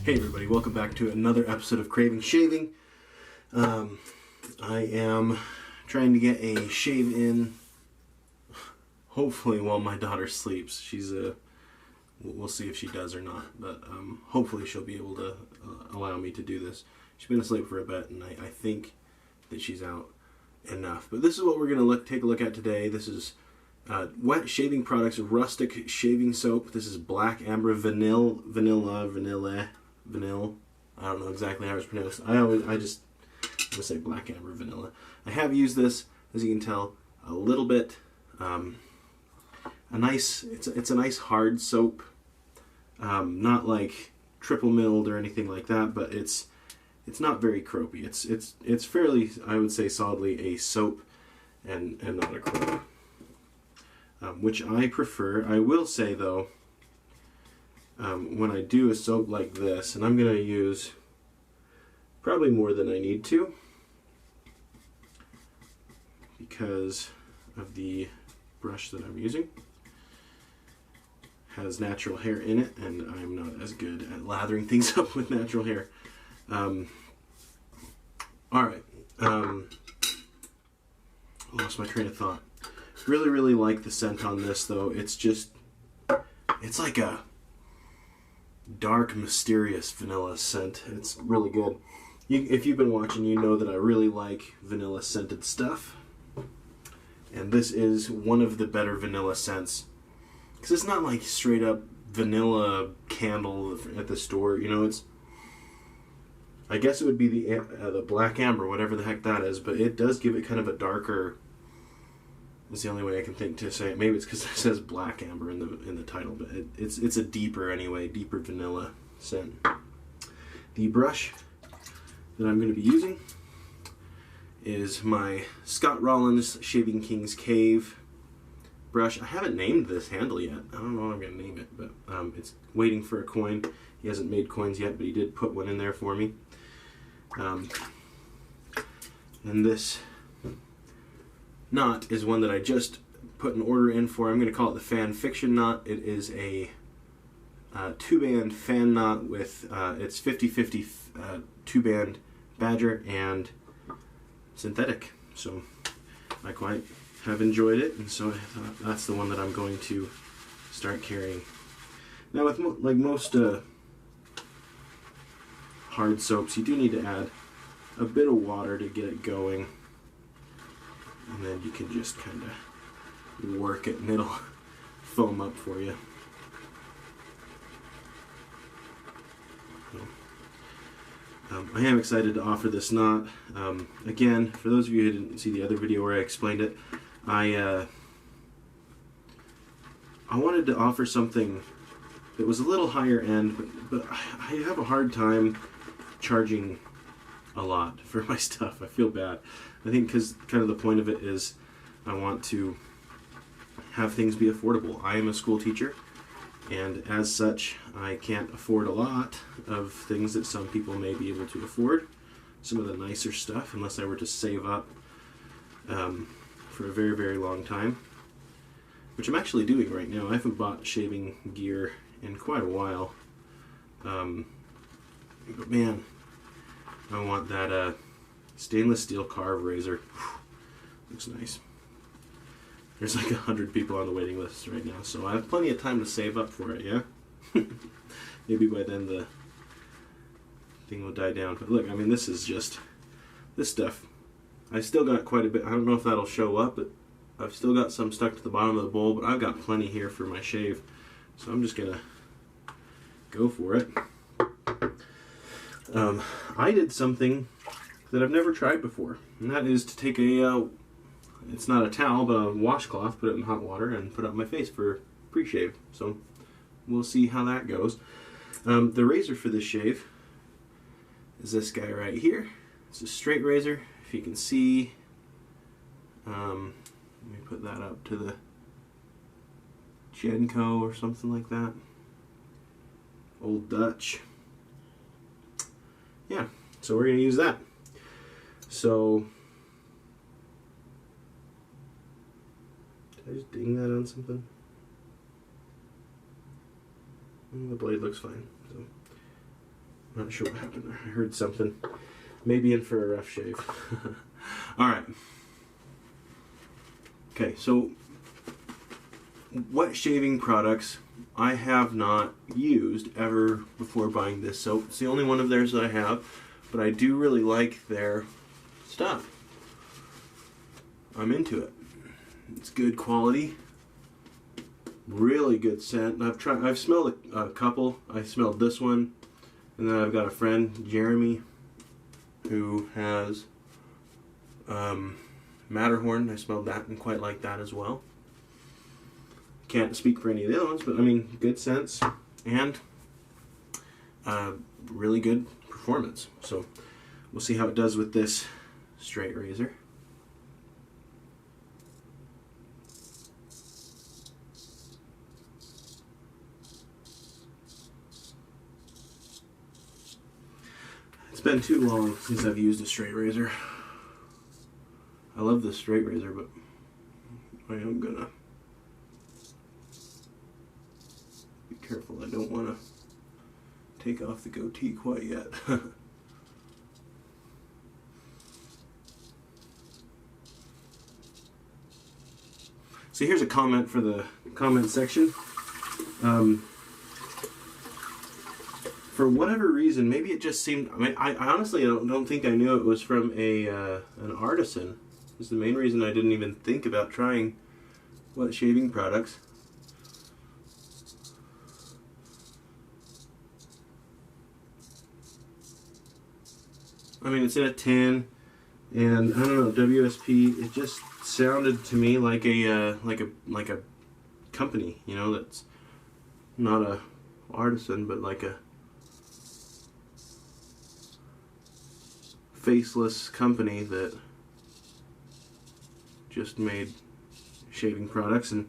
Hey everybody, welcome back to another episode of Craving Shaving. I am trying to get a shave in, hopefully while my daughter sleeps. We'll see if she does or not, but hopefully she'll be able to allow me to do this. She's been asleep for a bit, and I think that she's out enough. But this is what we're going to take a look at today. This is Wet Shaving Products Rustic Shaving Soap. This is Black Amber Vanille. I don't know exactly how it's pronounced. I just want to say Black Amber Vanilla. I have used this, as you can tell, a little bit. It's a nice hard soap. Not like triple milled or anything like that, but it's not very croapy. It's fairly, I would say, solidly a soap and not a croap. Which I prefer. I will say though, when I do a soap like this, and I'm going to use probably more than I need to because of the brush that I'm using. Has natural hair in it, and I'm not as good at lathering things up with natural hair. Alright, lost my train of thought. Really like the scent on this though. It's like a dark, mysterious vanilla scent. It's really good. If you've been watching, you know that I really like vanilla scented stuff. And this is one of the better vanilla scents. Because it's not like straight up vanilla candle at the store. You know, I guess it would be the Black Amber, whatever the heck that is. But it does give it kind of a darker... That's the only way I can think to say it. Maybe it's because it says Black Amber in the title, but it's a deeper vanilla scent. The brush that I'm going to be using is my Scott Rollins Shaving King's Cave brush. I haven't named this handle yet. I don't know what I'm going to name it, but it's waiting for a coin. He hasn't made coins yet, but he did put one in there for me. And this knot is one that I just put an order in for. I'm going to call it the Fan Fiction knot. It is a two-band fan knot with it's 50-50 two-band badger and synthetic. So I quite have enjoyed it, and so I thought that's the one that I'm going to start carrying. Now with most hard soaps, you do need to add a bit of water to get it going. And then you can just kind of work it and it'll foam up for you. I am excited to offer this knot. Again, for those of you who didn't see the other video where I explained it, I wanted to offer something that was a little higher end, but I have a hard time charging a lot for my stuff. I feel bad. I think because kind of the point of it is I want to have things be affordable. I am a school teacher, and as such I can't afford a lot of things that some people may be able to afford. Some of the nicer stuff, unless I were to save up for a very long time, which I'm actually doing right now. I haven't bought shaving gear in quite a while, but man, I want that stainless steel carve razor. Looks nice. There's like 100 people on the waiting list right now, so I have plenty of time to save up for it, yeah? Maybe by then the thing will die down. But look, I mean, this is just... This stuff, I still got quite a bit. I don't know if that'll show up, but I've still got some stuck to the bottom of the bowl, but I've got plenty here for my shave. So I'm just gonna go for it. I did something that I've never tried before, and that is to take a, it's not a towel, but a washcloth, put it in hot water, and put it on my face for pre-shave. So we'll see how that goes. The razor for this shave is this guy right here. It's a straight razor. If you can see, let me put that up to the Genco or something like that. Old Dutch. Yeah, so we're going to use that. So, did I just ding that on something? The blade looks fine. So Not sure what happened there. I heard something. Maybe in for a rough shave. Alright. Okay, so wet shaving products I have not used ever before buying this soap. It's the only one of theirs that I have, but I do really like their stuff. I'm into it. It's good quality. Really good scent. I've smelled a couple. I smelled this one, and then I've got a friend, Jeremy, who has Matterhorn. I smelled that and quite like that as well. Can't speak for any of the other ones, but I mean, good scents and really good performance. So we'll see how it does with this straight razor. It's been too long since I've used a straight razor. I love this straight razor, but I am gonna be careful. I don't want to take off the goatee quite yet. So here's a comment for the comment section. For whatever reason, maybe it just seemed. I mean, I honestly don't think I knew it was from an artisan. It's the main reason I didn't even think about trying wet shaving products. I mean, it's in a tin, and I don't know, WSP. It just sounded to me like a company, you know, that's not a artisan, but like a faceless company that just made shaving products. And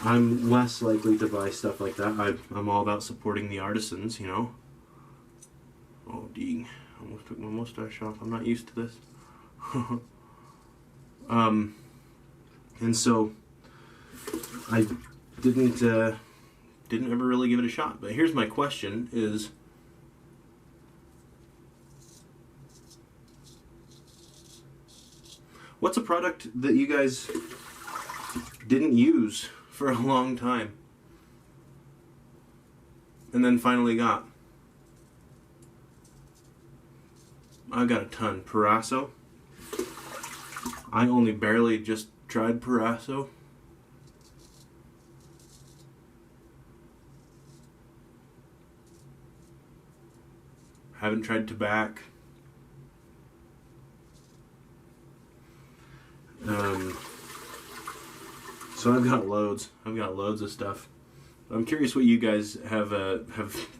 I'm less likely to buy stuff like that. I'm all about supporting the artisans, you know. Oh, dang. Almost took my mustache off. I'm not used to this. And so I didn't ever really give it a shot. But here's my question is, what's a product that you guys didn't use for a long time and then finally got? I've got a ton. Parasso. I only barely just tried Parasso. Haven't tried Tobacco. So I've got loads. I've got loads of stuff. I'm curious what you guys have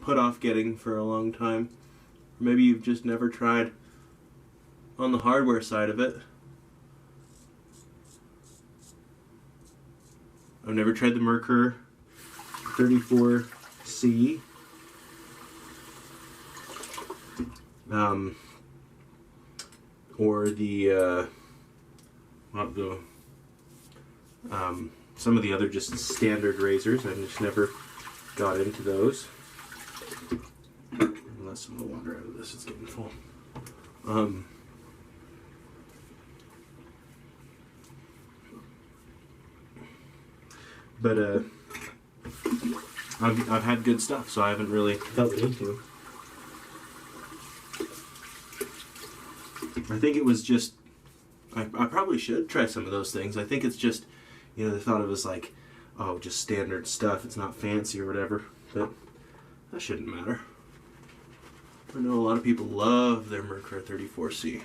put off getting for a long time. Maybe you've just never tried on the hardware side of it. I've never tried the Merkur 34C. Or some of the other just standard razors. I just never got into those. Let some of the water out of this, it's getting full. But I've had good stuff, so I haven't really felt the need to. I think it was just, I probably should try some of those things. I think it's just, you know, they thought it was like, oh, just standard stuff. It's not fancy or whatever. But that shouldn't matter. I know a lot of people love their Merkur 34C.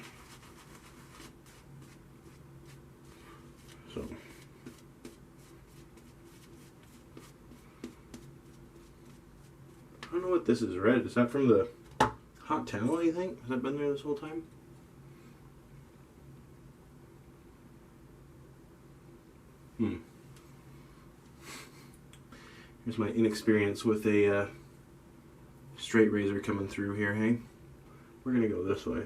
So. I don't know what this is red. Is that from the hot towel, you think? Has that been there this whole time? Here's my inexperience with a straight razor coming through here, hey? We're gonna go this way.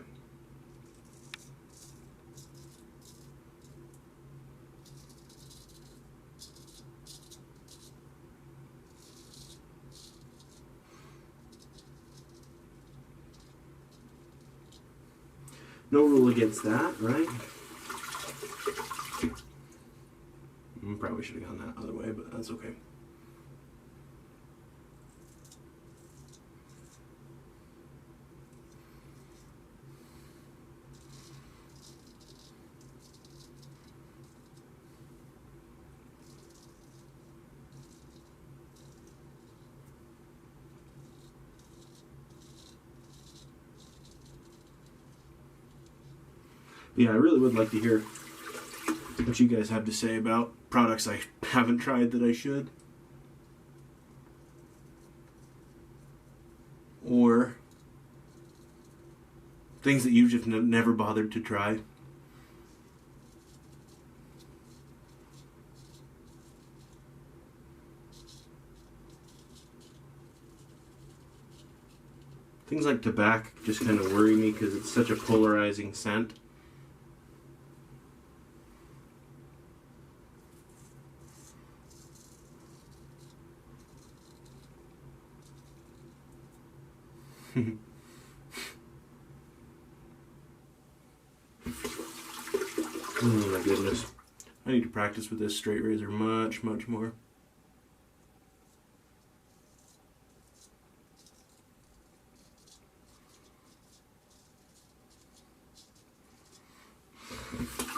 No rule against that, right? Probably should have gone that other way, but that's okay. Yeah, I really would like to hear what you guys have to say about products I haven't tried that I should. Or things that you've just never bothered to try. Things like tobacco just kind of worry me because it's such a polarizing scent. Oh my goodness. I need to practice with this straight razor much more.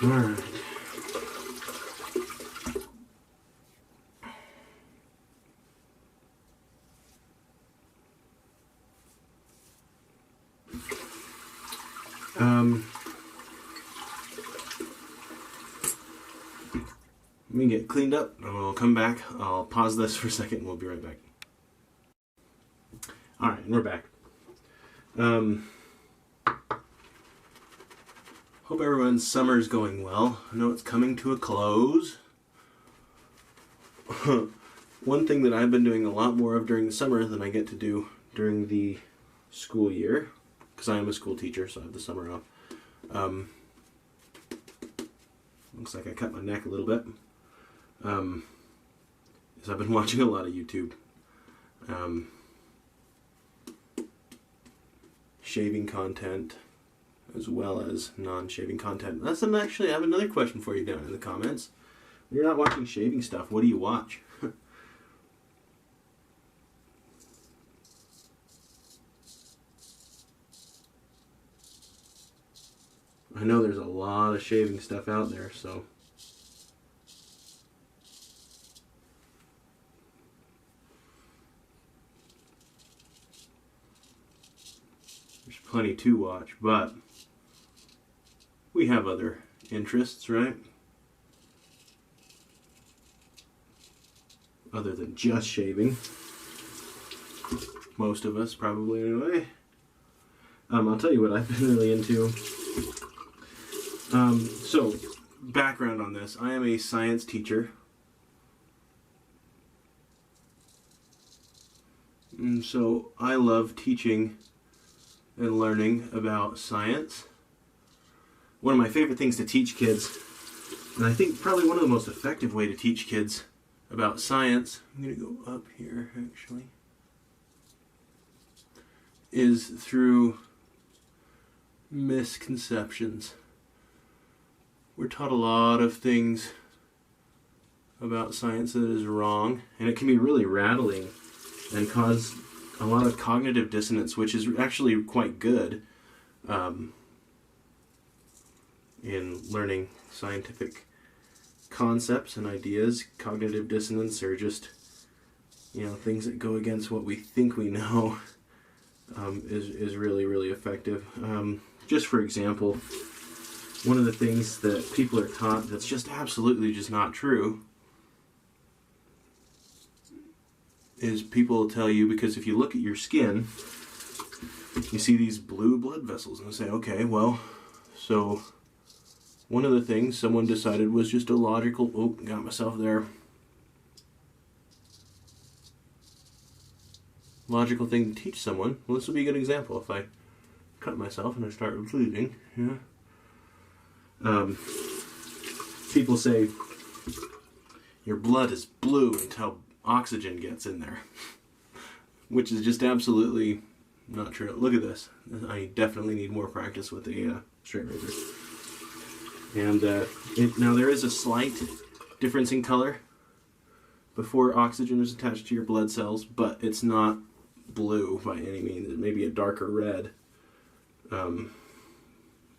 Alright. Let me get cleaned up and we'll come back. I'll pause this for a second and we'll be right back. Alright, and we're back. Hope everyone's summer's going well. I know it's coming to a close. One thing that I've been doing a lot more of during the summer than I get to do during the school year, because I am a school teacher, so I have the summer off. Looks like I cut my neck a little bit. Is I've been watching a lot of YouTube. Shaving content, as well as non-shaving content. Actually, I have another question for you down in the comments. When you're not watching shaving stuff, what do you watch? I know there's a lot of shaving stuff out there, so there's plenty to watch, but we have other interests, right? Other than just shaving. Most of us, probably, anyway. I'll tell you what I've been really into. So, background on this. I am a science teacher. And so, I love teaching and learning about science. One of my favorite things to teach kids, and I think probably one of the most effective way to teach kids about science, I'm going to go up here actually, is through misconceptions. We're taught a lot of things about science that is wrong, and it can be really rattling and cause a lot of cognitive dissonance, which is actually quite good in learning scientific concepts and ideas. Cognitive dissonance are just, things that go against what we think we know, is really effective. Just for example, one of the things that people are taught that's just absolutely just not true is people will tell you, because if you look at your skin, you see these blue blood vessels, and they say, okay, well, so one of the things someone decided was just a logical, got myself there, logical thing to teach someone. Well, this will be a good example. If I cut myself and I start bleeding, people say your blood is blue until oxygen gets in there, which is just absolutely not true. Look at this. I definitely need more practice with a straight razor. And now there is a slight difference in color before oxygen is attached to your blood cells, but it's not blue by any means. It may be a darker red, but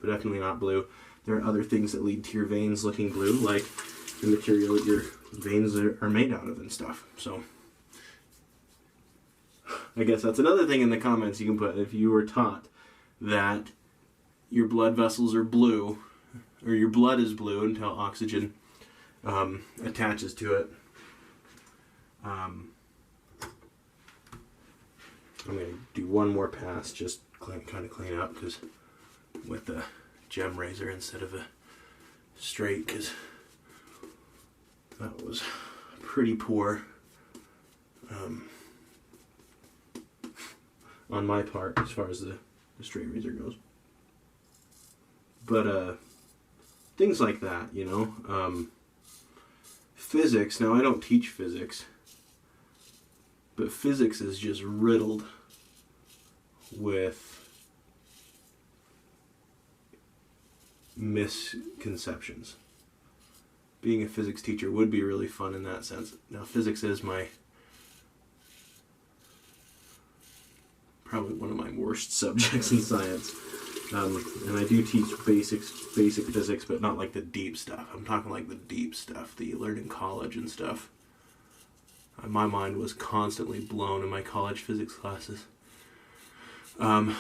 definitely not blue. There are other things that lead to your veins looking blue, like the material that your veins are made out of and stuff. So I guess that's another thing in the comments you can put. If you were taught that your blood vessels are blue, or your blood is blue until oxygen attaches to it. I'm going to do one more pass, just kind of clean up, because with the gem razor instead of a straight, because that was pretty poor on my part as far as the straight razor goes. But things like that, you know. Physics, now I don't teach physics, but physics is just riddled with misconceptions. Being a physics teacher would be really fun in that sense. Now, physics is probably one of my worst subjects in science. And I do teach basic physics, but not like the deep stuff. I'm talking like the deep stuff that you learn in college and stuff. My mind was constantly blown in my college physics classes. But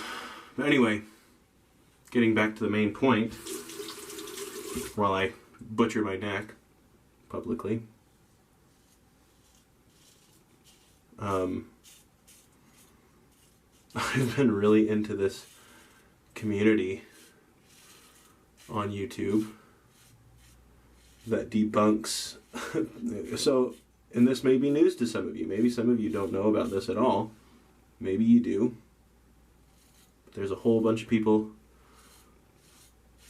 anyway, getting back to the main point, while I butcher my neck publicly, I've been really into this community on YouTube that debunks so, and this may be news to some of you. Maybe some of you don't know about this at all. Maybe you do. There's a whole bunch of people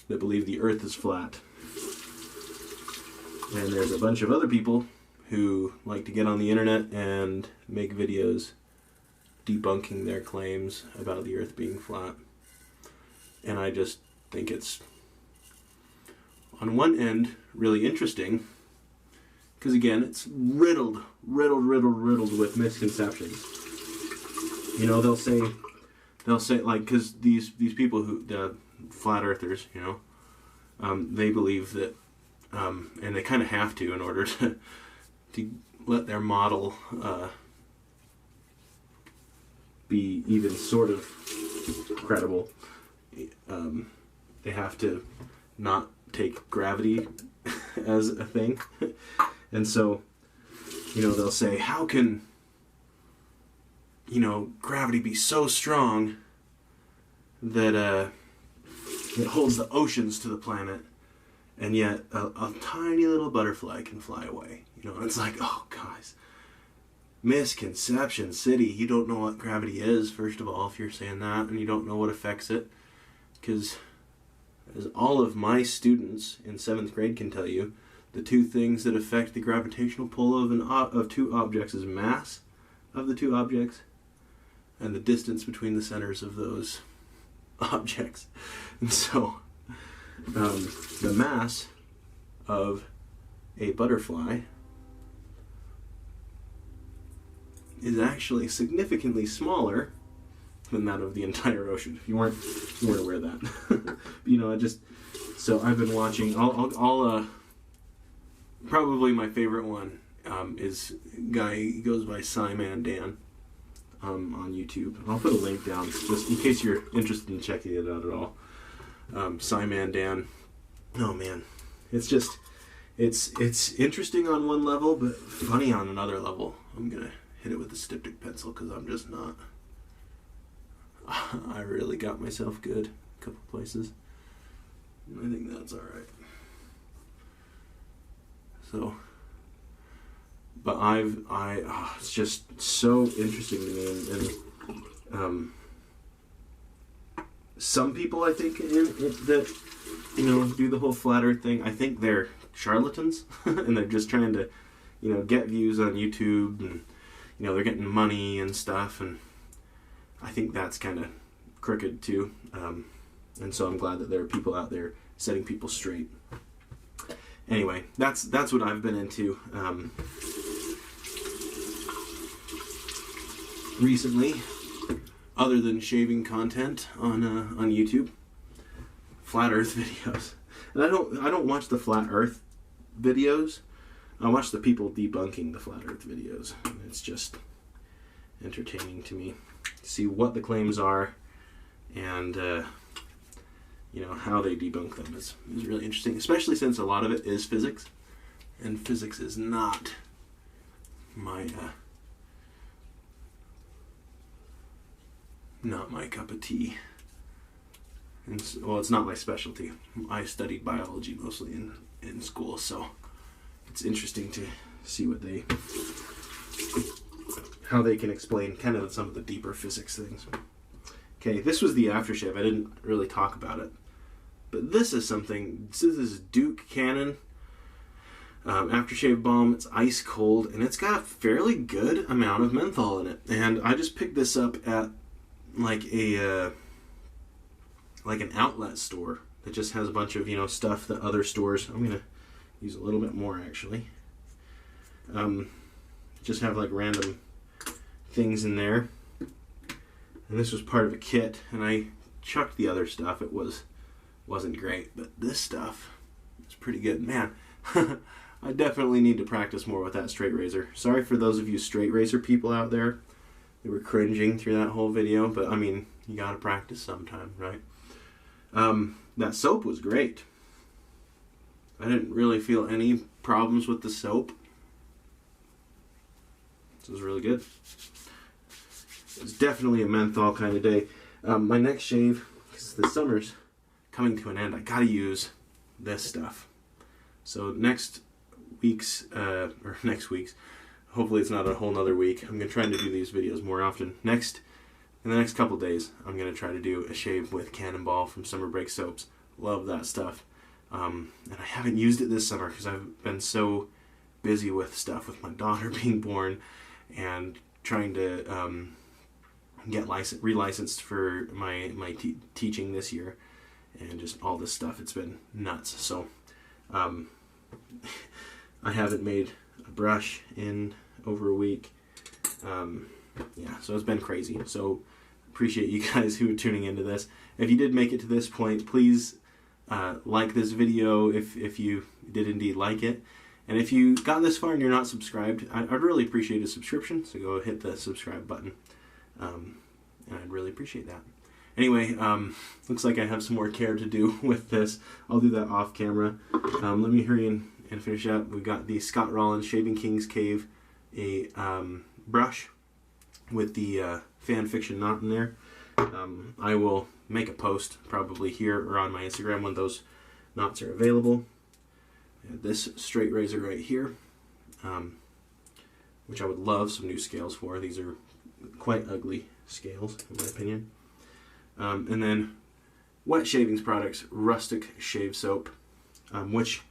that believe the earth is flat. And there's a bunch of other people who like to get on the internet and make videos debunking their claims about the earth being flat. And I just think it's, on one end, really interesting, because again, it's riddled with misconceptions. You know, they'll say like, because these people who, the flat earthers, you know, they believe that, and they kind of have to in order to let their model be even sort of credible. They have to not take gravity as a thing. And so, you know, they'll say, how can, you know, gravity be so strong that it holds the oceans to the planet, and yet a tiny little butterfly can fly away? You know, it's like, oh, guys, misconception city. You don't know what gravity is, first of all, if you're saying that, and you don't know what affects it. Because, as all of my students in 7th grade can tell you, the two things that affect the gravitational pull of two objects is mass of the two objects and the distance between the centers of those objects. And so, the mass of a butterfly is actually significantly smaller than that of the entire ocean. If you weren't aware of that. You know, so I've been watching, I'll probably my favorite one is a guy, he goes by Simon Dan on YouTube. I'll put a link down just in case you're interested in checking it out at all. Simon Dan, oh man, it's just, it's interesting on one level, but funny on another level. I'm gonna hit it with a styptic pencil because I'm just not. I really got myself good a couple places. I think that's alright. So, but it's just so interesting to me, and some people, I think, that, you know, do the whole flat earth thing, I think they're charlatans, and they're just trying to, you know, get views on YouTube, and, you know, they're getting money and stuff, and I think that's kind of crooked too. And so I'm glad that there are people out there setting people straight. Anyway, that's what I've been into recently, other than shaving content on YouTube. Flat Earth videos, and I don't watch the Flat Earth videos. I watch the people debunking the Flat Earth videos. And it's just entertaining to me to see what the claims are, and you know, how they debunk them is really interesting, especially since a lot of it is physics, and physics is not my cup of tea. And, well, it's not my specialty. I studied biology mostly in school, so it's interesting to see how they can explain kind of some of the deeper physics things. Okay, this was the aftershave. I didn't really talk about it, but this is something. This is Duke Cannon aftershave balm. It's ice cold, and it's got a fairly good amount of menthol in it. And I just picked this up at like an outlet store that just has a bunch of, you know, stuff that other stores. I'm gonna use a little bit more actually. Just have like random things in there, and this was part of a kit, and I chucked the other stuff. It wasn't great, but this stuff is pretty good, man. I definitely need to practice more with that straight razor. Sorry for those of you straight razor people out there that were cringing through that whole video, but I mean, you gotta practice sometime, right? That soap was great. I didn't really feel any problems with the soap. This was really good. It's definitely a menthol kind of day. My next shave, because the summer's coming to an end, I gotta use this stuff. So next week's, hopefully it's not a whole nother week. I'm gonna try to do these videos more often. In the next couple days, I'm going to try to do a shave with Cannonball from Summer Break Soaps. Love that stuff. And I haven't used it this summer because I've been so busy with stuff with my daughter being born and trying to get relicensed for my teaching this year, and just all this stuff. It's been nuts. So I haven't made a brush in over a week. Yeah, so it's been crazy. So appreciate you guys who are tuning into this. If you did make it to this point, please like this video if you did indeed like it. And if you got this far and you're not subscribed, I'd really appreciate a subscription. So go hit the subscribe button. And I'd really appreciate that. Anyway, looks like I have some more care to do with this. I'll do that off camera. Let me hurry and finish up. We've got the Scott Rollins Shaving King's Cave, a brush with the fan fiction knot in there. I will make a post probably here or on my Instagram when those knots are available. This straight razor right here, which I would love some new scales for. These are quite ugly scales in my opinion. And then Wet Shavings Products Rustic Shave Soap, which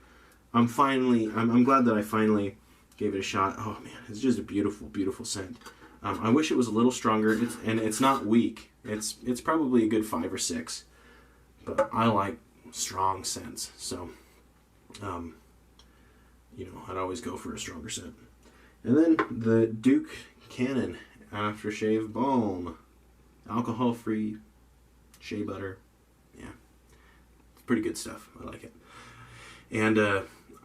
I'm glad that I finally gave it a shot. Oh man, it's just a beautiful, beautiful scent. I wish it was a little stronger, and it's not weak. It's probably a good 5 or 6, but I like strong scents, so you know, I'd always go for a stronger scent. And then the Duke Cannon Aftershave Balm, alcohol-free shea butter. Yeah, it's pretty good stuff. I like it, and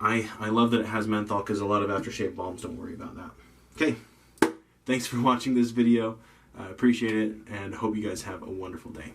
I love that it has menthol because a lot of aftershave balms don't worry about that. Okay. Thanks for watching this video. I appreciate it, and hope you guys have a wonderful day.